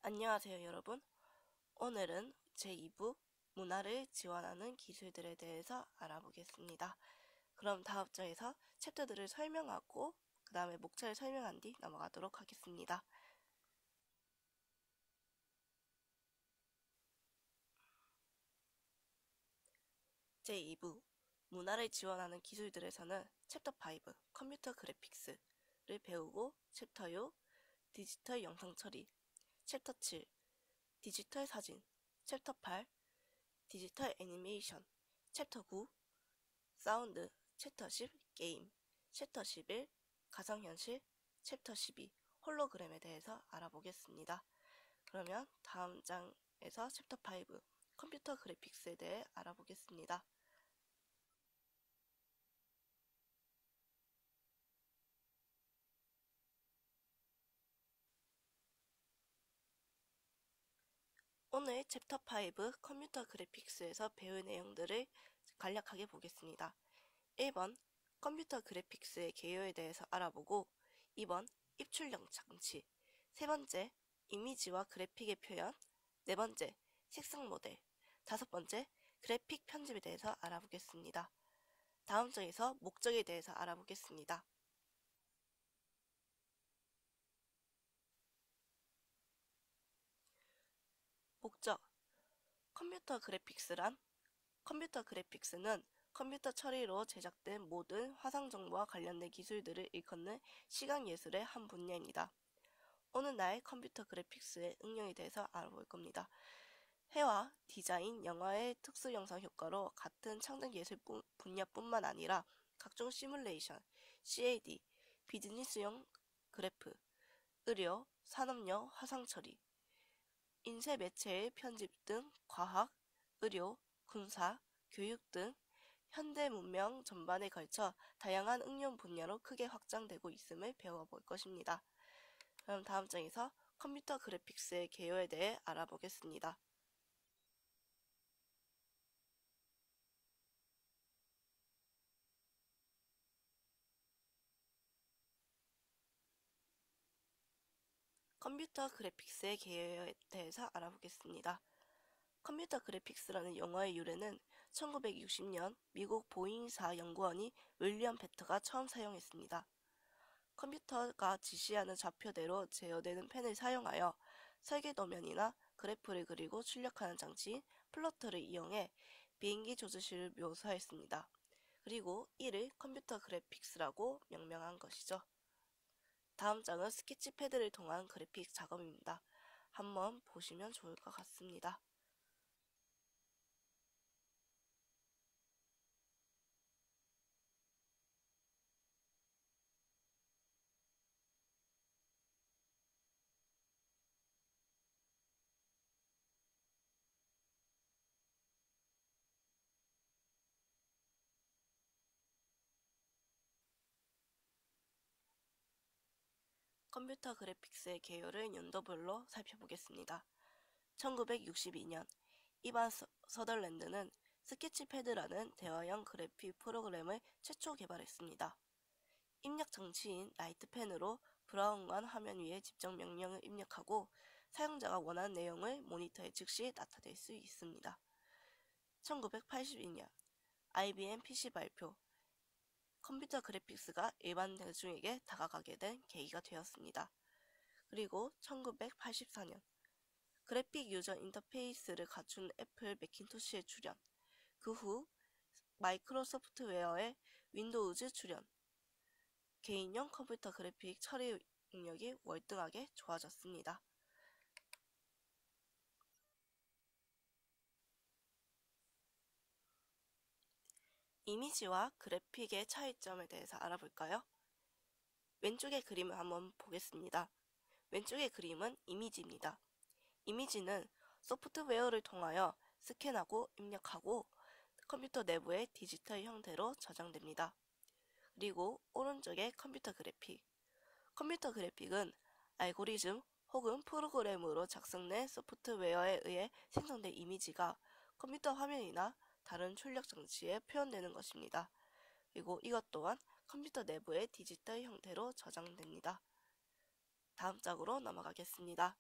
안녕하세요, 여러분. 오늘은 제2부 문화를 지원하는 기술들에 대해서 알아보겠습니다. 그럼 다음 장에서 챕터들을 설명하고 그 다음에 목차를 설명한 뒤 넘어가도록 하겠습니다. 제2부 문화를 지원하는 기술들에서는 챕터 5 컴퓨터 그래픽스를 배우고 챕터 6 디지털 영상 처리, 챕터 7 디지털 사진, 챕터 8 디지털 애니메이션, 챕터 9 사운드, 챕터 10 게임, 챕터 11 가상현실, 챕터 12 홀로그램에 대해서 알아보겠습니다. 그러면 다음 장에서 챕터 5 컴퓨터 그래픽스에 대해 알아보겠습니다. 오늘 챕터 5 컴퓨터 그래픽스에서 배울 내용들을 간략하게 보겠습니다. 1번 컴퓨터 그래픽스의 개요에 대해서 알아보고 2번 입출력 장치, 세 번째 이미지와 그래픽의 표현, 네 번째 색상 모델, 다섯 번째 그래픽 편집에 대해서 알아보겠습니다. 다음 장에서 목적에 대해서 알아보겠습니다. 목적 컴퓨터 그래픽스는 컴퓨터 처리로 제작된 모든 화상 정보와 관련된 기술들을 일컫는 시각 예술의 한 분야입니다. 오늘날 컴퓨터 그래픽스의 응용에 대해서 알아볼 겁니다. 회화, 디자인, 영화의 특수 영상 효과로 같은 창작 예술 분야뿐만 아니라 각종 시뮬레이션, CAD, 비즈니스용 그래프, 의료, 산업용 화상 처리, 인쇄 매체의 편집 등 과학, 의료, 군사, 교육 등 현대 문명 전반에 걸쳐 다양한 응용 분야로 크게 확장되고 있음을 배워볼 것입니다. 그럼 다음 장에서 컴퓨터 그래픽스의 개요에 대해 알아보겠습니다. 컴퓨터 그래픽스의 개요에 대해서 알아보겠습니다. 컴퓨터 그래픽스라는 용어의 유래는 1960년 미국 보잉사 연구원이 윌리엄 배터가 처음 사용했습니다. 컴퓨터가 지시하는 좌표대로 제어되는 펜을 사용하여 설계도면이나 그래프를 그리고 출력하는 장치인 플로터를 이용해 비행기 조주실을 묘사했습니다. 그리고 이를 컴퓨터 그래픽스라고 명명한 것이죠. 다음 장은 스케치패드를 통한 그래픽 작업입니다. 한번 보시면 좋을 것 같습니다. 컴퓨터 그래픽스의 개요를 연도별로 살펴보겠습니다. 1962년 이반 서덜랜드는 스케치패드라는 대화형 그래픽 프로그램을 최초 개발했습니다. 입력 장치인 라이트펜으로 브라운관 화면 위에 집중 명령을 입력하고 사용자가 원하는 내용을 모니터에 즉시 나타낼 수 있습니다. 1982년 IBM PC 발표, 컴퓨터 그래픽스가 일반 대중에게 다가가게 된 계기가 되었습니다. 그리고 1984년 그래픽 유저 인터페이스를 갖춘 애플 매킨토시의 출현, 그 후 마이크로소프트웨어의 윈도우즈 출현, 개인용 컴퓨터 그래픽 처리 능력이 월등하게 좋아졌습니다. 이미지와 그래픽의 차이점에 대해서 알아볼까요? 왼쪽의 그림을 한번 보겠습니다. 왼쪽의 그림은 이미지입니다. 이미지는 소프트웨어를 통하여 스캔하고 입력하고 컴퓨터 내부의 디지털 형태로 저장됩니다. 그리고 오른쪽의 컴퓨터 그래픽. 컴퓨터 그래픽은 알고리즘 혹은 프로그램으로 작성된 소프트웨어에 의해 생성된 이미지가 컴퓨터 화면이나 다른 출력 장치에 표현되는 것입니다. 그리고 이것 또한 컴퓨터 내부의 디지털 형태로 저장됩니다. 다음 장으로 넘어가겠습니다.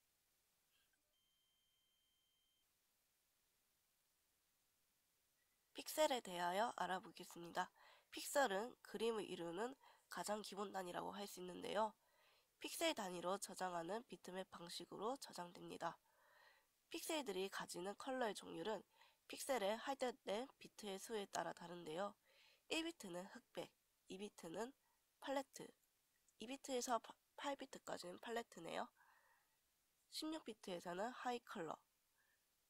픽셀에 대하여 알아보겠습니다. 픽셀은 그림을 이루는 가장 기본 단위라고 할 수 있는데요. 픽셀 단위로 저장하는 비트맵 방식으로 저장됩니다. 픽셀들이 가지는 컬러의 종류는 픽셀에 할당된 비트의 수에 따라 다른데요. 1비트는 흑백, 2비트는 팔레트, 2비트에서 8비트까지는 팔레트네요. 16비트에서는 하이 컬러,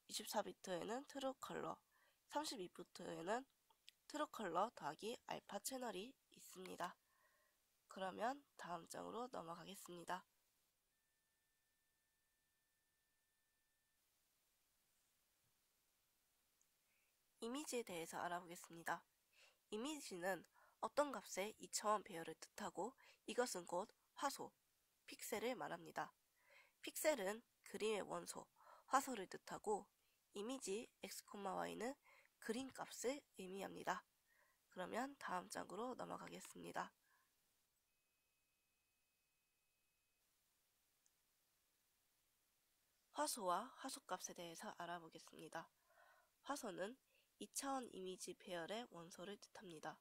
24비트에는 트루 컬러, 32비트에는 트루 컬러 더하기 알파 채널이 있습니다. 그러면 다음 장으로 넘어가겠습니다. 이미지에 대해서 알아보겠습니다. 이미지는 어떤 값의 2차원 배열을 뜻하고 이것은 곧 화소, 픽셀을 말합니다. 픽셀은 그림의 원소, 화소를 뜻하고 이미지 x,y는 그림 값을 의미합니다. 그러면 다음 장으로 넘어가겠습니다. 화소와 화소값에 대해서 알아보겠습니다. 화소는 2차원 이미지 배열의 원소를 뜻합니다.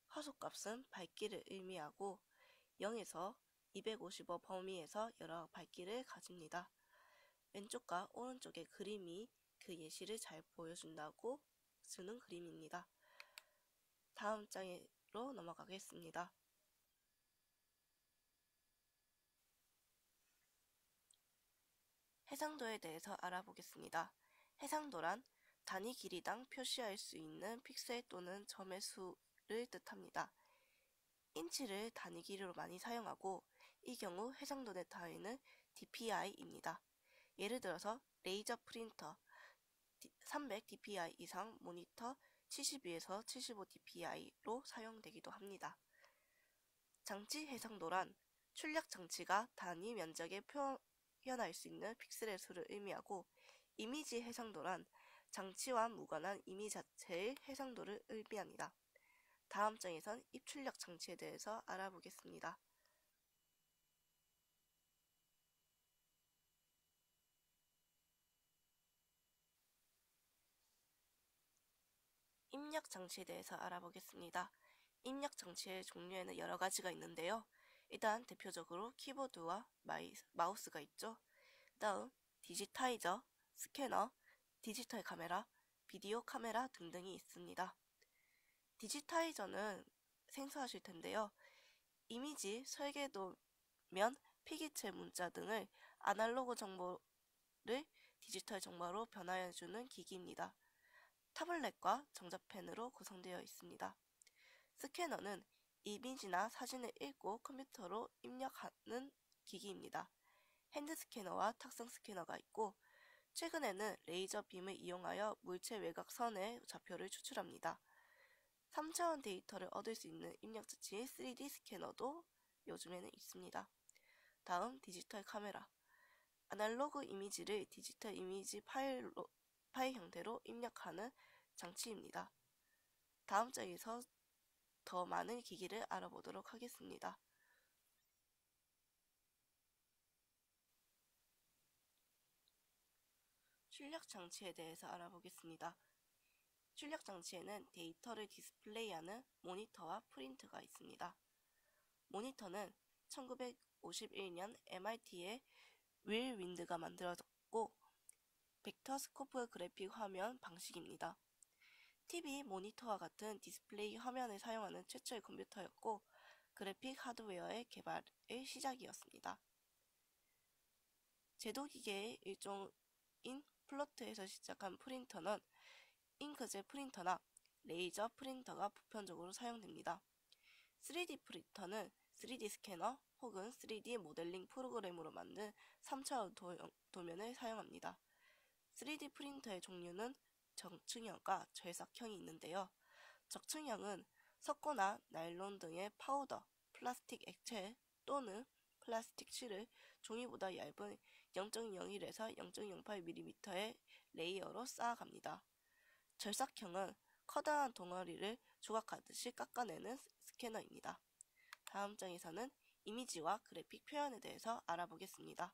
화소값은 밝기를 의미하고 0에서 255 범위에서 여러 밝기를 가집니다. 왼쪽과 오른쪽의 그림이 그 예시를 잘 보여준다고 쓰는 그림입니다. 다음 장으로 넘어가겠습니다. 해상도에 대해서 알아보겠습니다. 해상도란 단위 길이당 표시할 수 있는 픽셀 또는 점의 수를 뜻합니다. 인치를 단위 길이로 많이 사용하고 이 경우 해상도의 단위는 dpi입니다. 예를 들어서 레이저 프린터 300 dpi 이상 모니터 72에서 75 dpi로 사용되기도 합니다. 장치 해상도란 출력 장치가 단위 면적에 표현할 수 있는 픽셀의 수를 의미하고 이미지 해상도란 장치와 무관한 이미지 자체의 해상도를 의미합니다. 다음 장에선 입출력 장치에 대해서 알아보겠습니다. 입력 장치에 대해서 알아보겠습니다. 입력 장치의 종류에는 여러 가지가 있는데요. 일단 대표적으로 키보드와 마우스가 있죠. 다음 디지타이저, 스캐너, 디지털 카메라, 비디오 카메라 등등이 있습니다. 디지타이저는 생소하실 텐데요. 이미지, 설계도면, 필기체 문자 등을 아날로그 정보를 디지털 정보로 변화해주는 기기입니다. 타블렛과 전자펜으로 구성되어 있습니다. 스캐너는 이미지나 사진을 읽고 컴퓨터로 입력하는 기기입니다. 핸드 스캐너와 탁상 스캐너가 있고 최근에는 레이저 빔을 이용하여 물체 외곽선의 좌표를 추출합니다. 3차원 데이터를 얻을 수 있는 입력 장치 3D 스캐너도 요즘에는 있습니다. 다음 디지털 카메라. 아날로그 이미지를 디지털 이미지 파일 형태로 입력하는 장치입니다. 다음 장에서 더 많은 기기를 알아보도록 하겠습니다. 출력 장치에 대해서 알아보겠습니다. 출력 장치에는 데이터를 디스플레이하는 모니터와 프린터가 있습니다. 모니터는 1951년 MIT의 윌 윈드가 만들어졌고 벡터 스코프 그래픽 화면 방식입니다. TV 모니터와 같은 디스플레이 화면을 사용하는 최초의 컴퓨터였고 그래픽 하드웨어의 개발의 시작이었습니다. 제도기계의 일종인 플로트에서 시작한 프린터는 잉크젯 프린터나 레이저 프린터가 보편적으로 사용됩니다. 3D 프린터는 3D 스캐너 혹은 3D 모델링 프로그램으로 만든 3차원 도면을 사용합니다. 3D 프린터의 종류는 적층형과 절삭형이 있는데요. 적층형은 석고나 나일론 등의 파우더, 플라스틱 액체 또는 플라스틱 실을 종이보다 얇은 0.01에서 0.08mm의 레이어로 쌓아갑니다. 절삭형은 커다란 덩어리를 조각하듯이 깎아내는 스캐너입니다. 다음 장에서는 이미지와 그래픽 표현에 대해서 알아보겠습니다.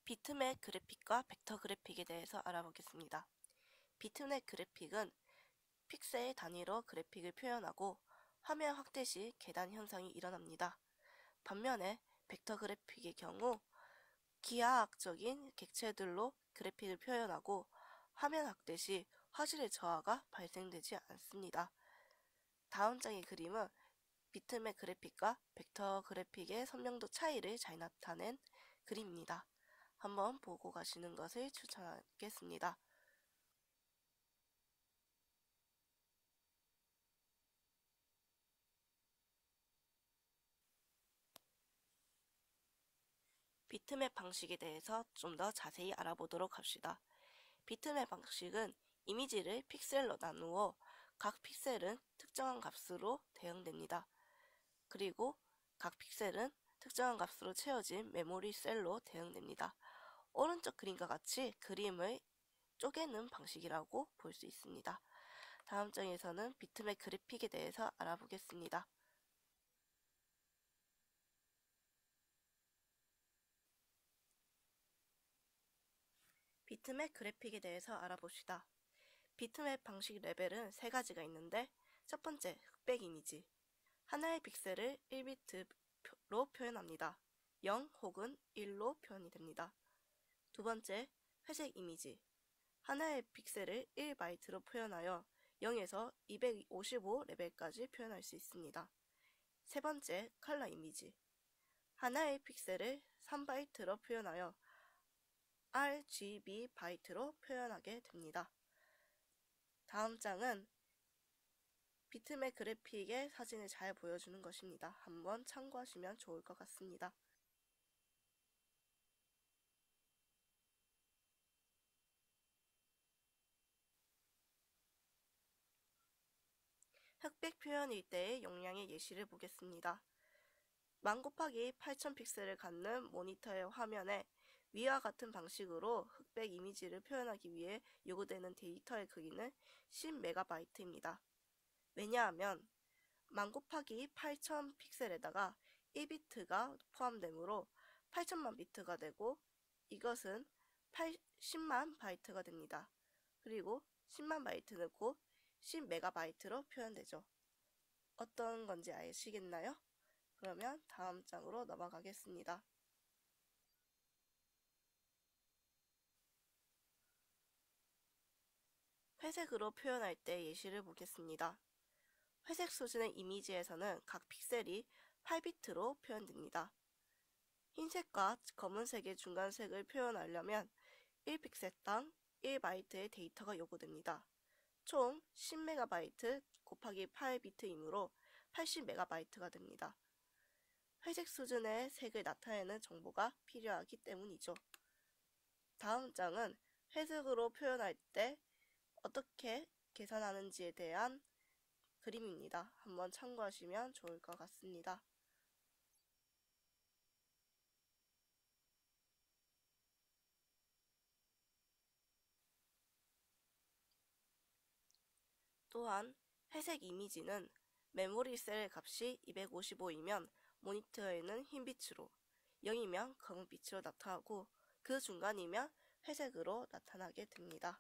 비트맵 그래픽과 벡터 그래픽에 대해서 알아보겠습니다. 비트맵 그래픽은 픽셀 단위로 그래픽을 표현하고 화면 확대 시 계단 현상이 일어납니다. 반면에 벡터 그래픽의 경우 기하학적인 객체들로 그래픽을 표현하고 화면 확대 시 화질의 저하가 발생되지 않습니다. 다음 장의 그림은 비트맵 그래픽과 벡터 그래픽의 선명도 차이를 잘 나타낸 그림입니다. 한번 보고 가시는 것을 추천하겠습니다. 비트맵 방식에 대해서 좀 더 자세히 알아보도록 합시다. 비트맵 방식은 이미지를 픽셀로 나누어 각 픽셀은 특정한 값으로 대응됩니다. 그리고 각 픽셀은 특정한 값으로 채워진 메모리 셀로 대응됩니다. 오른쪽 그림과 같이 그림을 쪼개는 방식이라고 볼 수 있습니다. 다음 장에서는 비트맵 그래픽에 대해서 알아보겠습니다. 비트맵 그래픽에 대해서 알아봅시다. 비트맵 방식 레벨은 세 가지가 있는데, 첫 번째, 흑백 이미지. 하나의 픽셀을 1비트로 표현합니다. 0 혹은 1로 표현이 됩니다. 두 번째, 회색 이미지. 하나의 픽셀을 1바이트로 표현하여 0에서 255 레벨까지 표현할 수 있습니다. 세 번째, 컬러 이미지. 하나의 픽셀을 3바이트로 표현하여 RGB 바이트로 표현하게 됩니다. 다음 장은 비트맵 그래픽의 사진을 잘 보여주는 것입니다. 한번 참고하시면 좋을 것 같습니다. 흑백 표현일 때의 용량의 예시를 보겠습니다. 1000 곱하기 8000 픽셀을 갖는 모니터의 화면에 위와 같은 방식으로 흑백 이미지를 표현하기 위해 요구되는 데이터의 크기는 10MB입니다. 왜냐하면 1000 곱하기 8000 픽셀에다가 1비트가 포함되므로 8000만 비트가 되고 이것은 10만 바이트가 됩니다. 그리고 10만 바이트는 곧 10MB로 표현되죠. 어떤 건지 아시겠나요? 그러면 다음 장으로 넘어가겠습니다. 회색으로 표현할 때 예시를 보겠습니다. 회색 수준의 이미지에서는 각 픽셀이 8비트로 표현됩니다. 흰색과 검은색의 중간색을 표현하려면 1픽셀당 1바이트의 데이터가 요구됩니다. 총 10MB 곱하기 8비트이므로 80MB가 됩니다. 회색 수준의 색을 나타내는 정보가 필요하기 때문이죠. 다음 장은 회색으로 표현할 때 어떻게 계산하는지에 대한 그림입니다. 한번 참고하시면 좋을 것 같습니다. 또한 회색 이미지는 메모리 셀 값이 255이면 모니터에는 흰빛으로, 0이면 검은빛으로 나타나고 그 중간이면 회색으로 나타나게 됩니다.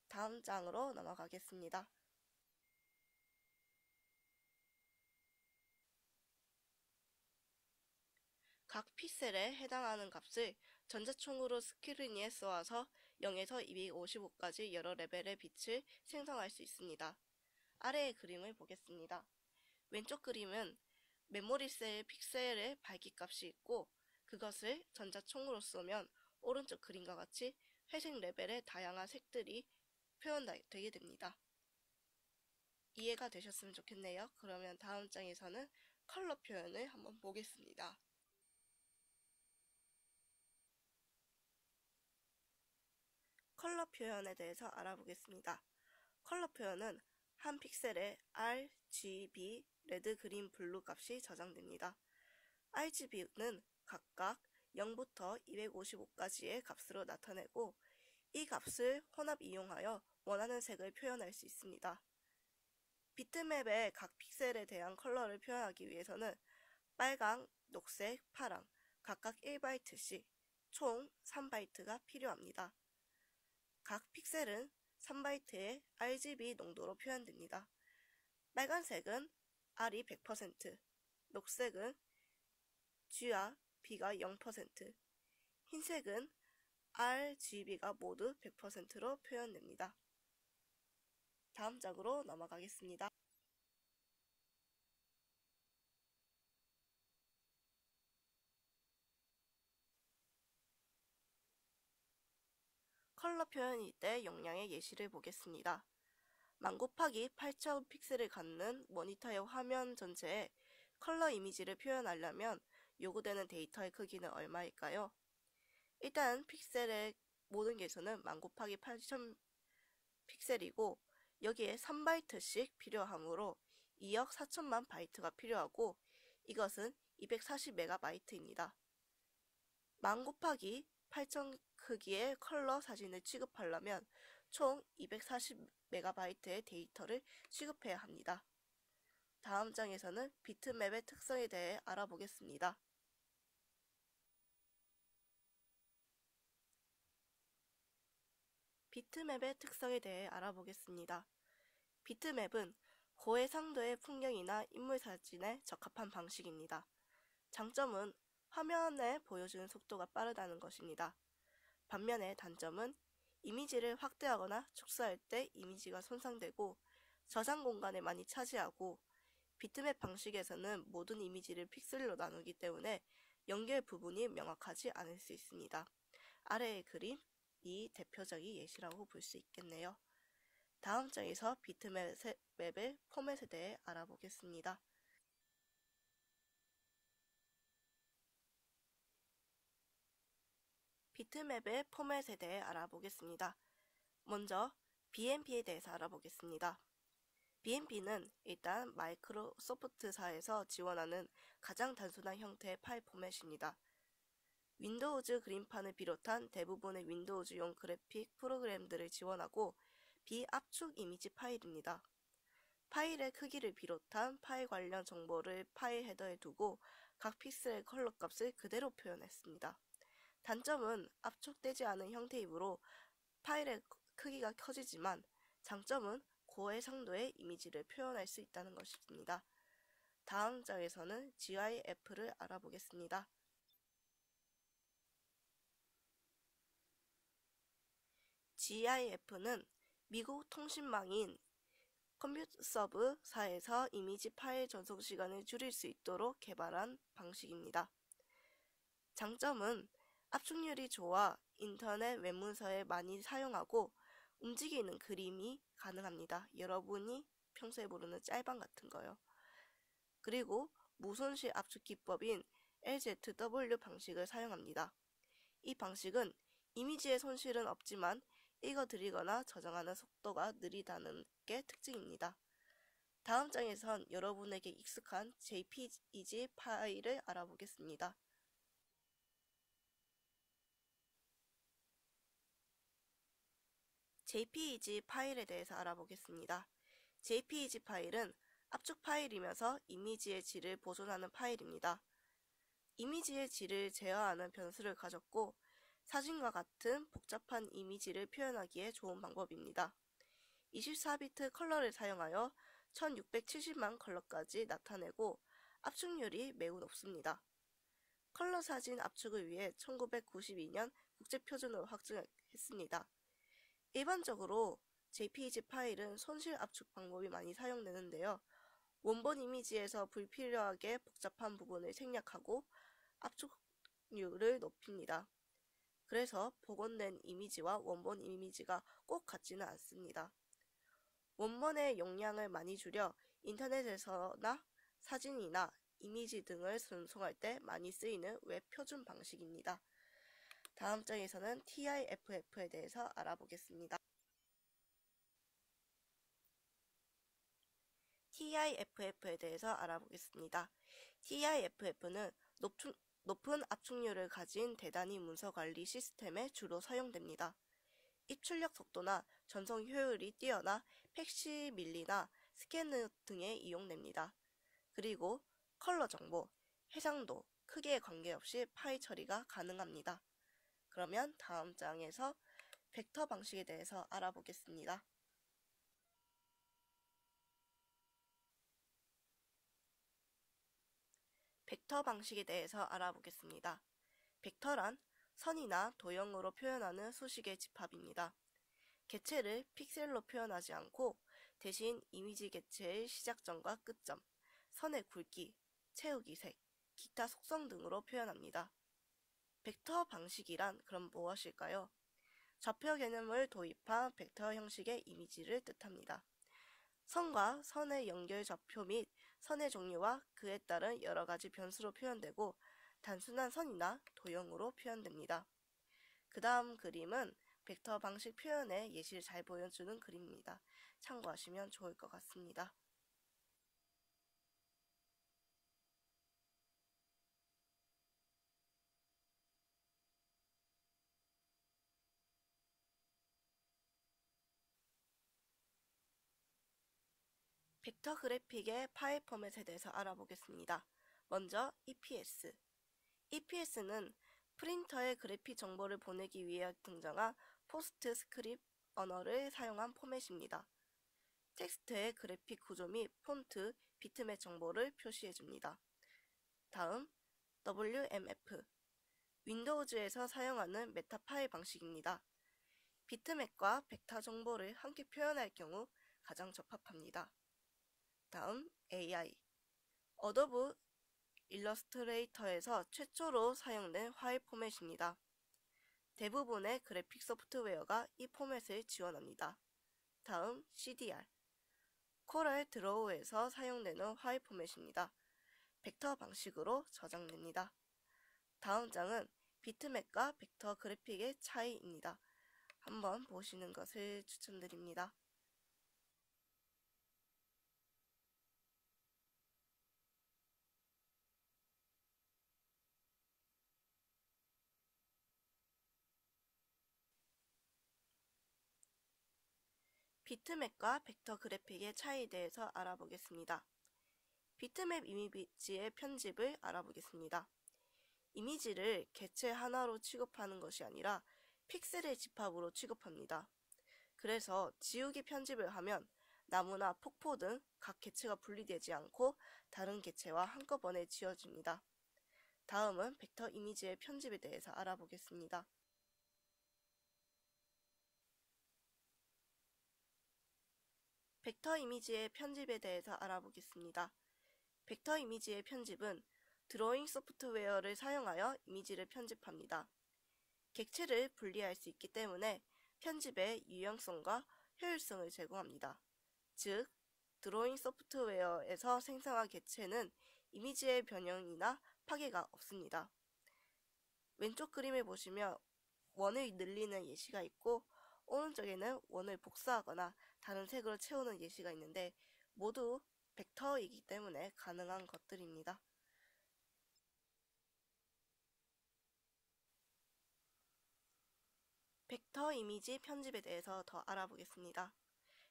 다음 장으로 넘어가겠습니다. 각 픽셀에 해당하는 값을 전자총으로 스크린 위에 쏘아서 0에서 255까지 여러 레벨의 빛을 생성할 수 있습니다. 아래의 그림을 보겠습니다. 왼쪽 그림은 메모리 셀 픽셀의 밝기값이 있고 그것을 전자총으로 쏘면 오른쪽 그림과 같이 회색 레벨의 다양한 색들이 표현되게 됩니다. 이해가 되셨으면 좋겠네요. 그러면 다음 장에서는 컬러 표현을 한번 보겠습니다. 컬러 표현에 대해서 알아보겠습니다. 컬러 표현은 한 픽셀에 RGB, 레드, 그린, 블루 값이 저장됩니다. RGB는 각각 0부터 255까지의 값으로 나타내고 이 값을 혼합 이용하여 원하는 색을 표현할 수 있습니다. 비트맵의 각 픽셀에 대한 컬러를 표현하기 위해서는 빨강, 녹색, 파랑 각각 1바이트씩 총 3바이트가 필요합니다. 각 픽셀은 3바이트의 RGB 농도로 표현됩니다. 빨간색은 R이 100%, 녹색은 G와 B가 0%, 흰색은 RGB가 모두 100%로 표현됩니다. 다음 장으로 넘어가겠습니다. 컬러 표현일 때 용량의 예시를 보겠습니다. 1000 곱하기 8000 픽셀을 갖는 모니터의 화면 전체에 컬러 이미지를 표현하려면 요구되는 데이터의 크기는 얼마일까요? 일단 픽셀의 모든 개수는 1000 곱하기 8000 픽셀이고 여기에 3바이트씩 필요하므로 2억 4천만 바이트가 필요하고 이것은 240메가바이트입니다. 1000 곱하기 8000 크기의 컬러 사진을 취급하려면 총 240메가바이트의 데이터를 취급해야 합니다. 다음 장에서는 비트맵의 특성에 대해 알아보겠습니다. 비트맵의 특성에 대해 알아보겠습니다. 비트맵은 고해상도의 풍경이나 인물 사진에 적합한 방식입니다. 장점은 화면에 보여주는 속도가 빠르다는 것입니다. 반면에 단점은 이미지를 확대하거나 축소할 때 이미지가 손상되고 저장 공간을 많이 차지하고 비트맵 방식에서는 모든 이미지를 픽셀로 나누기 때문에 연결 부분이 명확하지 않을 수 있습니다. 아래의 그림이 대표적인 예시라고 볼 수 있겠네요. 다음 장에서 비트맵의 포맷에 대해 알아보겠습니다. 비트맵의 포맷에 대해 알아보겠습니다. 먼저 BMP에 대해서 알아보겠습니다. BMP는 일단 마이크로소프트사에서 지원하는 가장 단순한 형태의 파일 포맷입니다. 윈도우즈 그림판을 비롯한 대부분의 윈도우즈용 그래픽 프로그램들을 지원하고 비압축 이미지 파일입니다. 파일의 크기를 비롯한 파일 관련 정보를 파일 헤더에 두고 각 픽셀의 컬러 값을 그대로 표현했습니다. 단점은 압축되지 않은 형태이므로 파일의 크기가 커지지만 장점은 고해상도의 이미지를 표현할 수 있다는 것입니다. 다음 장에서는 GIF를 알아보겠습니다. GIF는 미국 통신망인 컴퓨서브사에서 이미지 파일 전송 시간을 줄일 수 있도록 개발한 방식입니다. 장점은 압축률이 좋아 인터넷 웹문서에 많이 사용하고 움직이는 그림이 가능합니다. 여러분이 평소에 모르는 짤방 같은 거요. 그리고 무손실 압축 기법인 LZW 방식을 사용합니다. 이 방식은 이미지의 손실은 없지만 읽어드리거나 저장하는 속도가 느리다는 게 특징입니다. 다음 장에선 여러분에게 익숙한 JPEG 파일을 알아보겠습니다. JPEG 파일에 대해서 알아보겠습니다. JPEG 파일은 압축 파일이면서 이미지의 질을 보존하는 파일입니다. 이미지의 질을 제어하는 변수를 가졌고 사진과 같은 복잡한 이미지를 표현하기에 좋은 방법입니다. 24비트 컬러를 사용하여 1670만 컬러까지 나타내고 압축률이 매우 높습니다. 컬러 사진 압축을 위해 1992년 국제표준으로 확정했습니다. 일반적으로 JPEG 파일은 손실 압축 방법이 많이 사용되는데요. 원본 이미지에서 불필요하게 복잡한 부분을 생략하고 압축률을 높입니다. 그래서 복원된 이미지와 원본 이미지가 꼭 같지는 않습니다. 원본의 용량을 많이 줄여 인터넷에서나 사진이나 이미지 등을 전송할 때 많이 쓰이는 웹 표준 방식입니다. 다음 장에서는 TIFF에 대해서 알아보겠습니다. TIFF에 대해서 알아보겠습니다. TIFF는 높은 압축률을 가진 대단위 문서 관리 시스템에 주로 사용됩니다. 입출력 속도나 전송 효율이 뛰어나 팩시밀리나 스캐너 등에 이용됩니다. 그리고 컬러 정보, 해상도, 크기에 관계없이 파일 처리가 가능합니다. 그러면 다음 장에서 벡터 방식에 대해서 알아보겠습니다. 벡터 방식에 대해서 알아보겠습니다. 벡터란 선이나 도형으로 표현하는 수식의 집합입니다. 객체를 픽셀로 표현하지 않고 대신 이미지 객체의 시작점과 끝점, 선의 굵기, 채우기 색, 기타 속성 등으로 표현합니다. 벡터 방식이란 그럼 무엇일까요? 좌표 개념을 도입한 벡터 형식의 이미지를 뜻합니다. 선과 선의 연결 좌표 및 선의 종류와 그에 따른 여러 가지 변수로 표현되고 단순한 선이나 도형으로 표현됩니다. 그 다음 그림은 벡터 방식 표현의 예시를 잘 보여주는 그림입니다. 참고하시면 좋을 것 같습니다. 벡터 그래픽의 파일 포맷에 대해서 알아보겠습니다. 먼저 EPS. EPS는 프린터에 그래픽 정보를 보내기 위해 등장한 포스트 스크립트 언어를 사용한 포맷입니다. 텍스트의 그래픽 구조 및 폰트, 비트맵 정보를 표시해줍니다. 다음 WMF. 윈도우즈에서 사용하는 메타 파일 방식입니다. 비트맵과 벡터 정보를 함께 표현할 경우 가장 적합합니다. 다음 AI. 어도브 일러스트레이터에서 최초로 사용된 파일 포맷입니다. 대부분의 그래픽 소프트웨어가 이 포맷을 지원합니다. 다음 CDR. 코랄 드로우에서 사용되는 파일 포맷입니다. 벡터 방식으로 저장됩니다. 다음 장은 비트맵과 벡터 그래픽의 차이입니다. 한번 보시는 것을 추천드립니다. 비트맵과 벡터 그래픽의 차이에 대해서 알아보겠습니다. 비트맵 이미지의 편집을 알아보겠습니다. 이미지를 객체 하나로 취급하는 것이 아니라 픽셀의 집합으로 취급합니다. 그래서 지우기 편집을 하면 나무나 폭포 등 각 객체가 분리되지 않고 다른 객체와 한꺼번에 지워집니다. 다음은 벡터 이미지의 편집에 대해서 알아보겠습니다. 벡터 이미지의 편집에 대해서 알아보겠습니다. 벡터 이미지의 편집은 드로잉 소프트웨어를 사용하여 이미지를 편집합니다. 객체를 분리할 수 있기 때문에 편집의 유연성과 효율성을 제공합니다. 즉, 드로잉 소프트웨어에서 생성한 객체는 이미지의 변형이나 파괴가 없습니다. 왼쪽 그림을 보시면 원을 늘리는 예시가 있고 오른쪽에는 원을 복사하거나 다른 색으로 채우는 예시가 있는데 모두 벡터이기 때문에 가능한 것들입니다. 벡터 이미지 편집에 대해서 더 알아보겠습니다.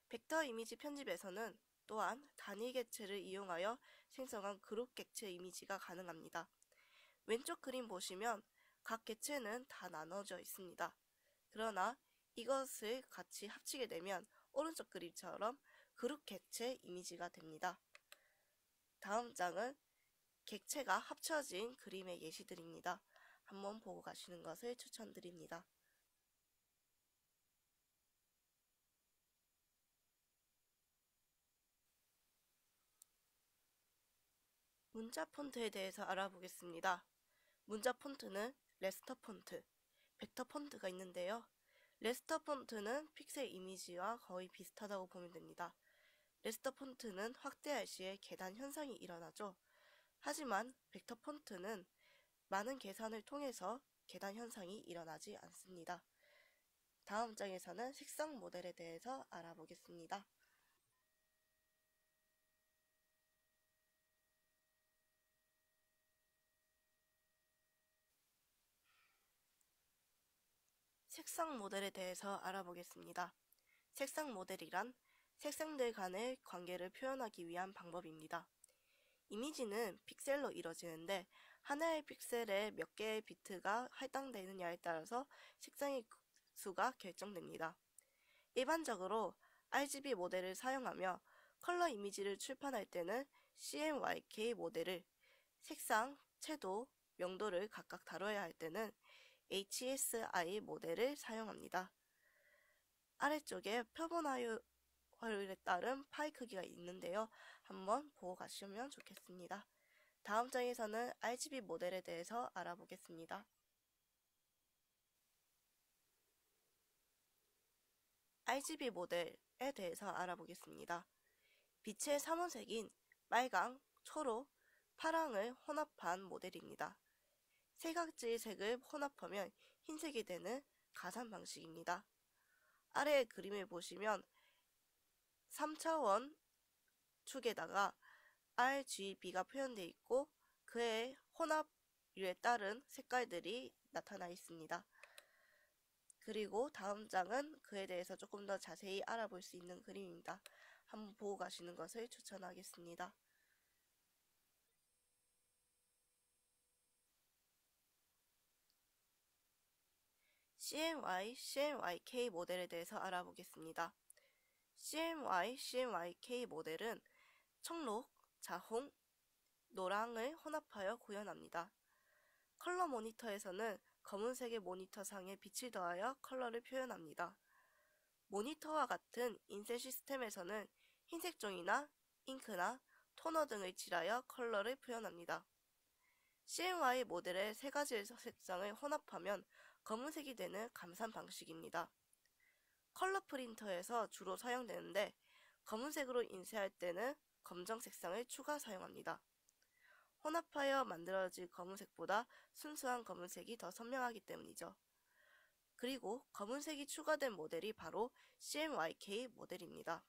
벡터 이미지 편집에서는 또한 단위 객체를 이용하여 생성한 그룹 객체 이미지가 가능합니다. 왼쪽 그림 보시면 각 객체는 다 나눠져 있습니다. 그러나 이것을 같이 합치게 되면 오른쪽 그림처럼 그룹 객체 이미지가 됩니다. 다음 장은 객체가 합쳐진 그림의 예시들입니다. 한번 보고 가시는 것을 추천드립니다. 문자 폰트에 대해서 알아보겠습니다. 문자 폰트는 레스터 폰트, 벡터 폰트가 있는데요. 레스터 폰트는 픽셀 이미지와 거의 비슷하다고 보면 됩니다. 레스터 폰트는 확대할 시에 계단 현상이 일어나죠. 하지만 벡터 폰트는 많은 계산을 통해서 계단 현상이 일어나지 않습니다. 다음 장에서는 색상 모델에 대해서 알아보겠습니다. 색상 모델에 대해서 알아보겠습니다. 색상 모델이란 색상들 간의 관계를 표현하기 위한 방법입니다. 이미지는 픽셀로 이루어지는데 하나의 픽셀에 몇 개의 비트가 할당되느냐에 따라서 색상의 수가 결정됩니다. 일반적으로 RGB 모델을 사용하며 컬러 이미지를 출판할 때는 CMYK 모델을, 색상, 채도, 명도를 각각 다뤄야 할 때는 HSI 모델을 사용합니다. 아래쪽에 표본 화율에 따른 파일 크기가 있는데요. 한번 보고 가시면 좋겠습니다. 다음 장에서는 RGB 모델에 대해서 알아보겠습니다. RGB 모델에 대해서 알아보겠습니다. 빛의 3원색인 빨강, 초록, 파랑을 혼합한 모델입니다. 세 가지의 색을 혼합하면 흰색이 되는 가산 방식입니다. 아래의 그림을 보시면 3차원 축에다가 RGB가 표현되어 있고 그의 혼합율에 따른 색깔들이 나타나 있습니다. 그리고 다음 장은 그에 대해서 조금 더 자세히 알아볼 수 있는 그림입니다. 한번 보고 가시는 것을 추천하겠습니다. CMY, CMYK 모델에 대해서 알아보겠습니다. CMY, CMYK 모델은 청록, 자홍, 노랑을 혼합하여 구현합니다. 컬러 모니터에서는 검은색의 모니터상에 빛을 더하여 컬러를 표현합니다. 모니터와 같은 인쇄 시스템에서는 흰색 종이나 잉크나 토너 등을 칠하여 컬러를 표현합니다. CMY 모델의 세 가지의 색상을 혼합하면 검은색이 되는 감산 방식입니다. 컬러 프린터에서 주로 사용되는데 검은색으로 인쇄할 때는 검정 색상을 추가 사용합니다. 혼합하여 만들어진 검은색보다 순수한 검은색이 더 선명하기 때문이죠. 그리고 검은색이 추가된 모델이 바로 CMYK 모델입니다.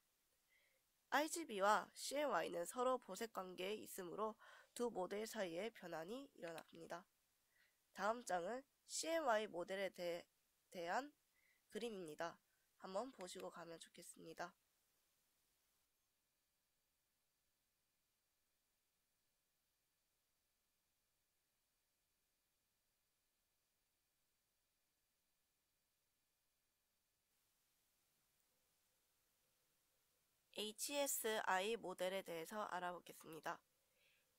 RGB와 CMY는 서로 보색 관계에 있으므로 두 모델 사이에 변환이 일어납니다. 다음 장은 CMY 모델에 대한 그림입니다. 한번 보시고 가면 좋겠습니다. HSI 모델에 대해서 알아보겠습니다.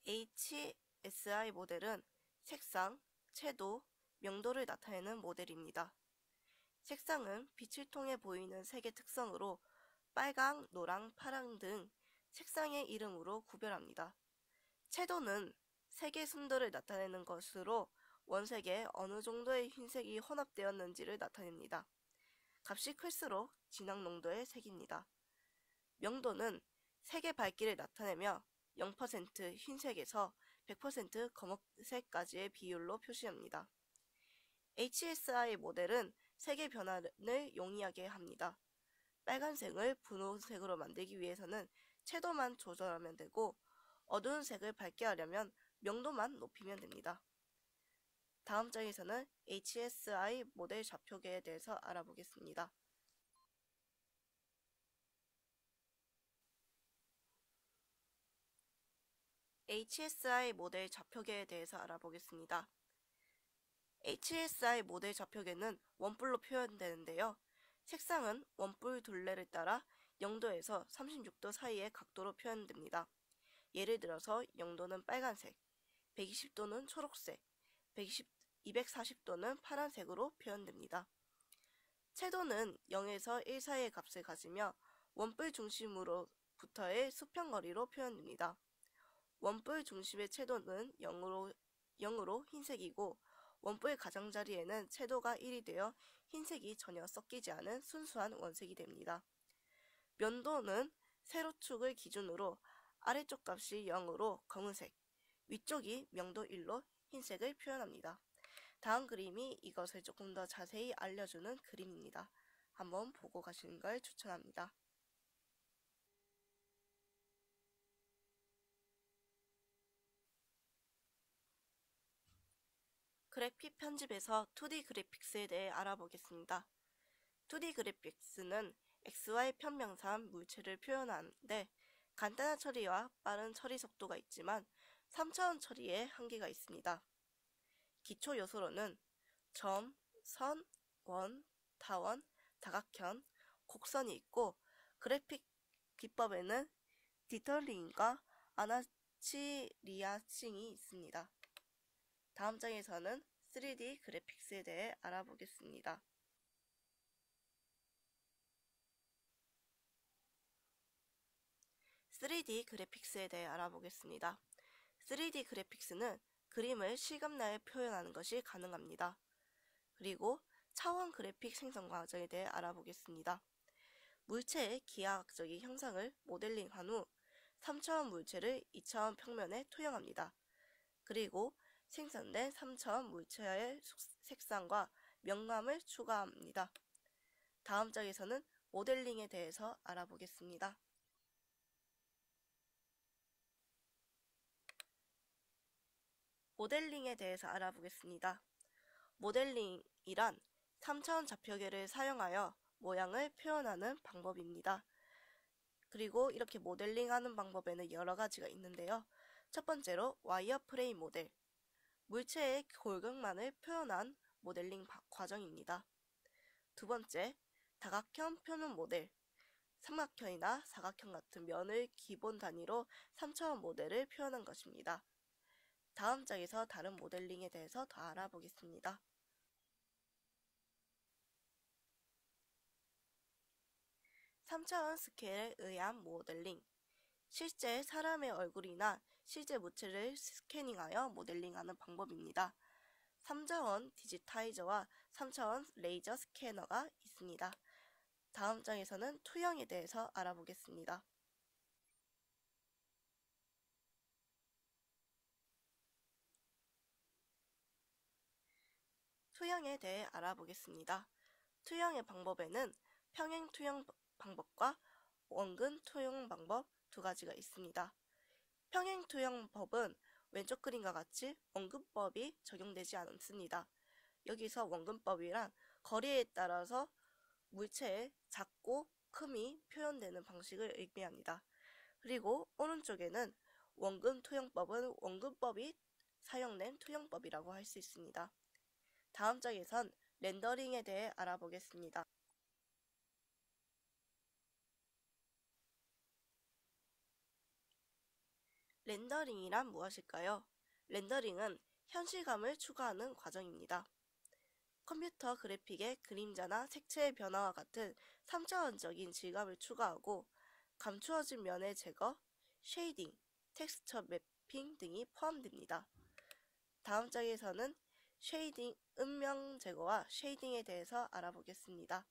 HSI 모델은 색상, 채도, 명도를 나타내는 모델입니다. 색상은 빛을 통해 보이는 색의 특성으로 빨강, 노랑, 파랑 등 색상의 이름으로 구별합니다. 채도는 색의 순도를 나타내는 것으로 원색에 어느 정도의 흰색이 혼합되었는지를 나타냅니다. 값이 클수록 진한 농도의 색입니다. 명도는 색의 밝기를 나타내며 0% 흰색에서 100% 검은색까지의 비율로 표시합니다. HSI 모델은 색의 변화를 용이하게 합니다. 빨간색을 분홍색으로 만들기 위해서는 채도만 조절하면 되고 어두운 색을 밝게 하려면 명도만 높이면 됩니다. 다음 장에서는 HSI 모델 좌표계에 대해서 알아보겠습니다. HSI 모델 좌표계에 대해서 알아보겠습니다. HSI 모델 좌표계는 원뿔로 표현되는데요. 색상은 원뿔 둘레를 따라 0도에서 36도 사이의 각도로 표현됩니다. 예를 들어서 0도는 빨간색, 120도는 초록색, 240도는 파란색으로 표현됩니다. 채도는 0에서 1 사이의 값을 가지며 원뿔 중심으로부터의 수평거리로 표현됩니다. 원뿔 중심의 채도는 0으로 흰색이고 원뿔 가장자리에는 채도가 1이 되어 흰색이 전혀 섞이지 않은 순수한 원색이 됩니다. 면도는 세로축을 기준으로 아래쪽 값이 0으로 검은색, 위쪽이 명도 1로 흰색을 표현합니다. 다음 그림이 이것을 조금 더 자세히 알려주는 그림입니다. 한번 보고 가시는 걸 추천합니다. 그래픽 편집에서 2D 그래픽스에 대해 알아보겠습니다. 2D 그래픽스는 XY 편명상 물체를 표현하는데 간단한 처리와 빠른 처리 속도가 있지만 3차원 처리에 한계가 있습니다. 기초 요소로는 점, 선, 원, 타원, 다각형, 곡선이 있고 그래픽 기법에는 디털링과 아나치리아싱이 있습니다. 다음 장에서는 3D 그래픽스에 대해 알아보겠습니다. 3D 그래픽스에 대해 알아보겠습니다. 3D 그래픽스는 그림을 실감 내에 표현하는 것이 가능합니다. 그리고 차원 그래픽 생성 과정에 대해 알아보겠습니다. 물체의 기하학적인 형상을 모델링한 후 3차원 물체를 2차원 평면에 투영합니다. 그리고 생성된 3차원 물체의 색상과 명암을 추가합니다. 다음 장에서는 모델링에 대해서 알아보겠습니다. 모델링에 대해서 알아보겠습니다. 모델링이란 3차원 좌표계를 사용하여 모양을 표현하는 방법입니다. 그리고 이렇게 모델링하는 방법에는 여러 가지가 있는데요. 첫 번째로 와이어프레임 모델, 물체의 골격만을 표현한 모델링 과정입니다. 두 번째, 다각형 표면 모델, 삼각형이나 사각형 같은 면을 기본 단위로 3차원 모델을 표현한 것입니다. 다음 장에서 다른 모델링에 대해서 더 알아보겠습니다. 3차원 스케일에 의한 모델링, 실제 사람의 얼굴이나 실제 물체를 스캐닝하여 모델링하는 방법입니다. 3차원 디지타이저와 3차원 레이저 스캐너가 있습니다. 다음 장에서는 투영에 대해서 알아보겠습니다. 투영에 대해 알아보겠습니다. 투영의 방법에는 평행 투영 방법과 원근 투영 방법 두 가지가 있습니다. 평행 투영법은 왼쪽 그림과 같이 원근법이 적용되지 않습니다. 여기서 원근법이란 거리에 따라서 물체의 작고 큼이 표현되는 방식을 의미합니다. 그리고 오른쪽에는 원근 투영법은 원근법이 사용된 투영법이라고 할 수 있습니다. 다음 장에선 렌더링에 대해 알아보겠습니다. 렌더링이란 무엇일까요? 렌더링은 현실감을 추가하는 과정입니다. 컴퓨터 그래픽의 그림자나 색채의 변화와 같은 3차원적인 질감을 추가하고 감추어진 면의 제거, 쉐이딩, 텍스처 매핑 등이 포함됩니다. 다음 장에서는 쉐이딩, 음영 제거와 쉐이딩에 대해서 알아보겠습니다.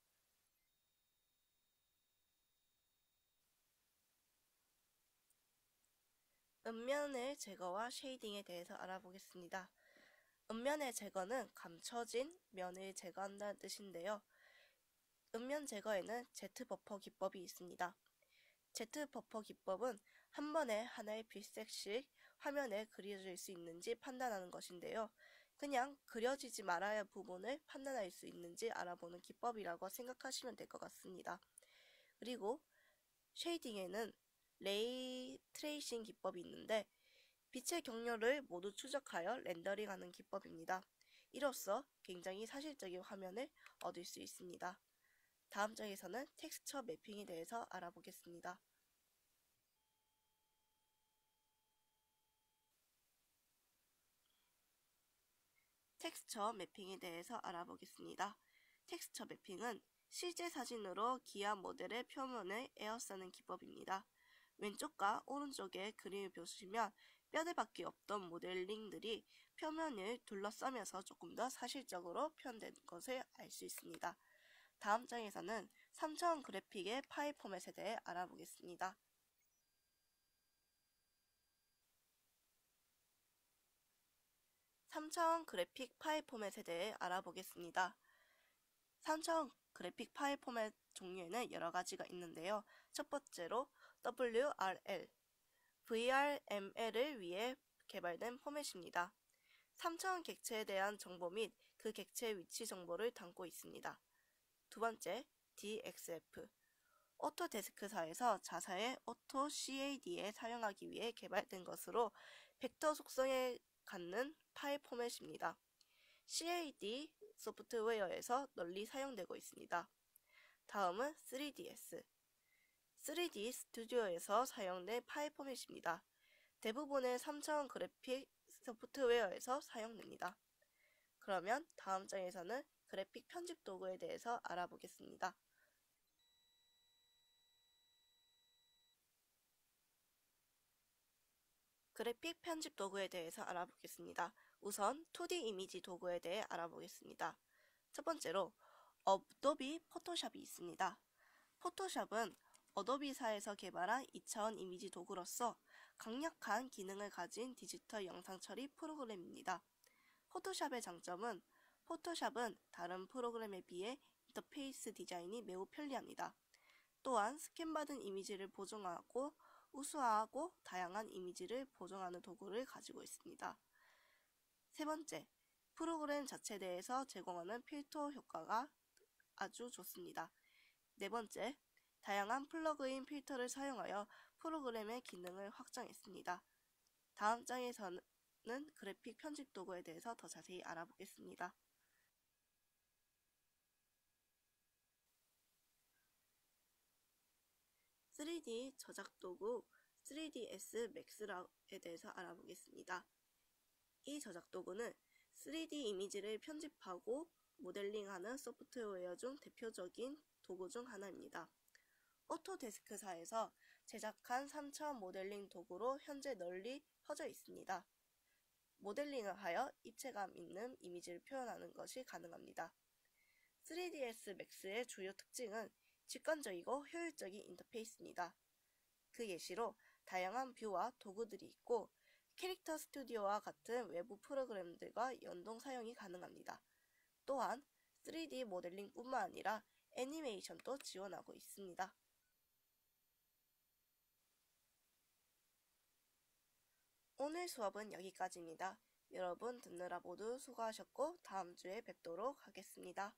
음면의 제거와 쉐이딩에 대해서 알아보겠습니다. 음면의 제거는 감춰진 면을 제거한다는 뜻인데요. 음면 제거에는 Z버퍼 기법이 있습니다. Z버퍼 기법은 한 번에 하나의 빛색씩 화면에 그려질 수 있는지 판단하는 것인데요. 그냥 그려지지 말아야 할 부분을 판단할 수 있는지 알아보는 기법이라고 생각하시면 될 것 같습니다. 그리고 쉐이딩에는 레이 트레이싱 기법이 있는데 빛의 경로를 모두 추적하여 렌더링하는 기법입니다. 이로써 굉장히 사실적인 화면을 얻을 수 있습니다. 다음 장에서는 텍스처 매핑에 대해서 알아보겠습니다. 텍스처 매핑에 대해서 알아보겠습니다. 텍스처 매핑은 실제 사진으로 기하 모델의 표면을 에워싸는 기법입니다. 왼쪽과 오른쪽에 그림을 보시면 뼈대밖에 없던 모델링들이 표면을 둘러싸면서 조금 더 사실적으로 표현된 것을 알 수 있습니다. 다음 장에서는 3차원 그래픽의 파일 포맷에 대해 알아보겠습니다. 3차원 그래픽 파일 포맷에 대해 알아보겠습니다. 3차원 그래픽 파일 포맷 종류에는 여러 가지가 있는데요. 첫 번째로 WRL, VRML을 위해 개발된 포맷입니다. 3차원 객체에 대한 정보 및 그 객체의 위치 정보를 담고 있습니다. 두 번째, DXF, 오토데스크사에서 자사의 오토 CAD에 사용하기 위해 개발된 것으로 벡터 속성에 갖는 파일 포맷입니다. CAD 소프트웨어에서 널리 사용되고 있습니다. 다음은 3ds. 3D 스튜디오에서 사용된 파일 포맷입니다. 대부분의 3차원 그래픽 소프트웨어에서 사용됩니다. 그러면 다음 장에서는 그래픽 편집 도구에 대해서 알아보겠습니다. 그래픽 편집 도구에 대해서 알아보겠습니다. 우선 2D 이미지 도구에 대해 알아보겠습니다. 첫 번째로 어도비 포토샵이 있습니다. 포토샵은 어도비사에서 개발한 2차원 이미지 도구로서 강력한 기능을 가진 디지털 영상 처리 프로그램입니다. 포토샵의 장점은 포토샵은 다른 프로그램에 비해 인터페이스 디자인이 매우 편리합니다. 또한 스캔받은 이미지를 보정하고 우수하고 다양한 이미지를 보정하는 도구를 가지고 있습니다. 세 번째, 프로그램 자체에 대해서 제공하는 필터 효과가 아주 좋습니다. 네 번째, 다양한 플러그인 필터를 사용하여 프로그램의 기능을 확장했습니다. 다음 장에서는 그래픽 편집 도구에 대해서 더 자세히 알아보겠습니다. 3D 저작 도구 3ds max에 대해서 알아보겠습니다. 이 저작 도구는 3D 이미지를 편집하고 모델링하는 소프트웨어 중 대표적인 도구 중 하나입니다. 오토데스크사에서 제작한 3차원 모델링 도구로 현재 널리 퍼져 있습니다. 모델링을 하여 입체감 있는 이미지를 표현하는 것이 가능합니다. 3ds max의 주요 특징은 직관적이고 효율적인 인터페이스입니다. 그 예시로 다양한 뷰와 도구들이 있고 캐릭터 스튜디오와 같은 외부 프로그램들과 연동 사용이 가능합니다. 또한 3D 모델링뿐만 아니라 애니메이션도 지원하고 있습니다. 오늘 수업은 여기까지입니다. 여러분 듣느라 모두 수고하셨고 다음 주에 뵙도록 하겠습니다.